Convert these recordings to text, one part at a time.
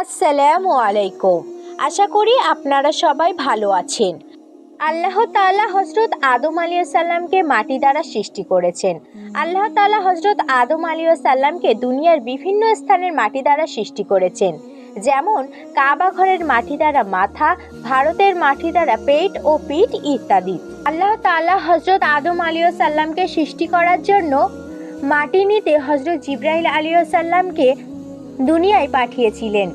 আসসালামু আলাইকুম। আশা করি আপনারা সবাই ভালো আছেন। আল্লাহ তাআলা হযরত আদম আলাইহিস সালামকে মাটি দ্বারা সৃষ্টি করেছেন। আল্লাহ তাআলা হযরত আদম আলাইহিস সালামকে দুনিয়ার বিভিন্ন স্থানের মাটি দ্বারা সৃষ্টি করেছেন, যেমন কাবা ঘরের মাটি দ্বারা মাথা, ভারতের মাটি দ্বারা পেট ও পিঠ ইত্যাদি। আল্লাহ তাআলা হযরত আদম আলাইহিস সালামকে সৃষ্টি করার জন্য মাটি নিতে হযরত জিবরাইল আলাইহিস সালামকে দুনিয়ায় পাঠিয়েছিলেন।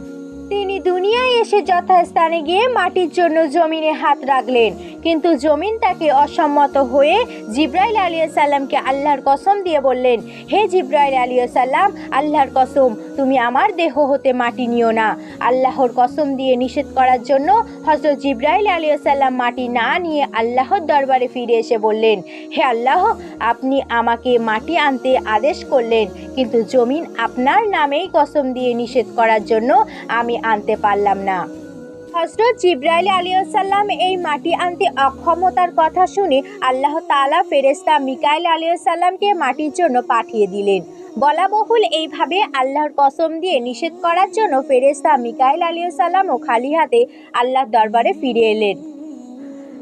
তিনি দুনিয়ায় এসে যথাস্থানে গিয়ে মাটির জন্য জমিনে হাত রাখলেন, কিন্তু জমিন তাকে অসম্মত হয়ে জিবরাইল আলাইহিস সালামকে আল্লাহর কসম দিয়ে বললেন, হে জিবরাইল আলাইহিস সালাম, আল্লাহর কসম, তুমি আমার দেহ হতে মাটি নিও না। আল্লাহর কসম দিয়ে নিষেধ করার জন্য হযরত জিবরাইল আলাইহিস সালাম মাটি না নিয়ে আল্লাহর দরবারে ফিরে এসে বললেন, হে আল্লাহ, আপনি আমাকে মাটি আনতে আদেশ করলেন, কিন্তু জমিন আপনার নামেই কসম দিয়ে নিষেধ করার জন্য আমি আনতে পারলাম না। হযরত জিবরাইল আলাইহিস সালাম এই মাটি আনতে অক্ষমতার কথা শুনে আল্লাহ তাআলা ফেরেশতা মিকাইল আলাইহিস সালামকে মাটির জন্য পাঠিয়ে দিলেন। বলা বহুল, এইভাবে আল্লাহর কসম দিয়ে নিষেধ করার জন্য ফেরেশতা মিকাইল আলাইহিস সালামও খালি হাতে আল্লাহর দরবারে ফিরে এলেন।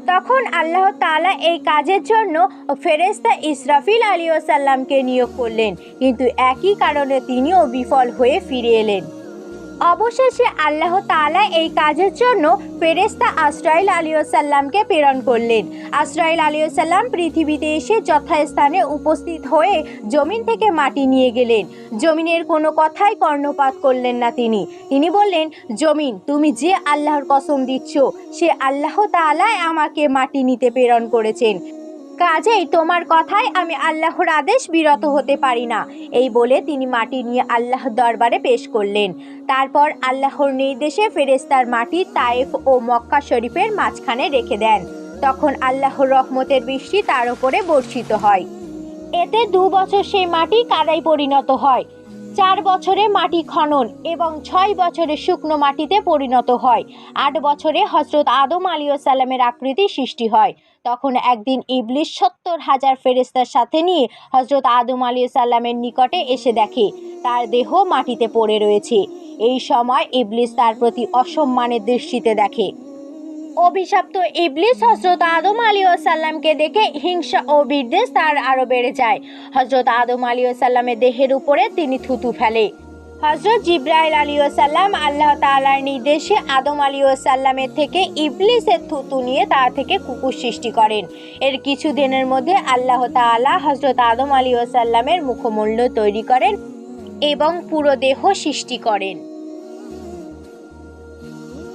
তখন আল্লাহ তাআলা এই কাজের জন্য ফেরেশতা ইসরাফিল আলাইহিস সালামকে নিয়োগ করলেন, কিন্তু একই কারণে তিনিও বিফল হয়ে ফিরে এলেন। অবশেষে আল্লাহ তাআলা এই কাজের জন্য ফেরেশতা আজরাইল আলাইহিস সালামকে প্রেরণ করলেন। আজরাইল আলাইহিস সালাম পৃথিবীতে এসে যথাস্থানে উপস্থিত হয়ে জমিন থেকে মাটি নিয়ে গেলেন। জমিনের কোনো কথাই কর্ণপাত করলেন না। তিনি বললেন, জমিন, তুমি যে আল্লাহর কসম দিচ্ছ, সে আল্লাহ তাআলাই আমাকে মাটি নিতে প্রেরণ করেছেন, কাজেই তোমার কথায় আমি আল্লাহর আদেশ বিরত হতে পারি না। এই বলে তিনি মাটি নিয়ে আল্লাহর দরবারে পেশ করলেন। তারপর আল্লাহর নির্দেশে ফেরেশতার মাটি তায়েফ ও মক্কা শরীফের মাঝখানে রেখে দেন। তখন আল্লাহর রহমতের বৃষ্টি তার উপরে বর্ষিত হয়। এতে 2 বছর সেই মাটি কাদায় পরিণত হয়, 4 বছরে মাটি খনন এবং 6 বছরে শুকনো মাটিতে পরিণত হয়। 8 বছরে হযরত আদম আলাইহিস সালামের আকৃতি সৃষ্টি হয়। তখন একদিন ইবলিস 70,000 ফেরেশতার সাথে নিয়ে হযরত আদম আলাইহিস সালামের নিকটে এসে দেখে তার দেহ মাটিতে পড়ে রয়েছে। এই সময় ইবলিস তার প্রতি অসম্মানের দৃষ্টিতে দেখে। অভিশপ্ত ইবলিস হযরত আদম আলাইহিস সালামকে দেখে হিংসা ও বিদ্বেষ তার আরো বেড়ে যায়। হযরত আদম আলাইহিস সালামের দেহের উপরে তিনি থুতু ফেলে। হযরত জিবরাইল আলাইহিস সালাম আল্লাহ তাআলার নির্দেশে আদম আলাইহিস সালামের থেকে ইবলিসের থুতু নিয়ে তা থেকে কুকুর সৃষ্টি করেন। এর কিছুদিনের মধ্যে আল্লাহ তাআলা হযরত আদম আলাইহিস সালামের মুখমণ্ডল তৈরি করেন এবং পুরো দেহ সৃষ্টি করেন।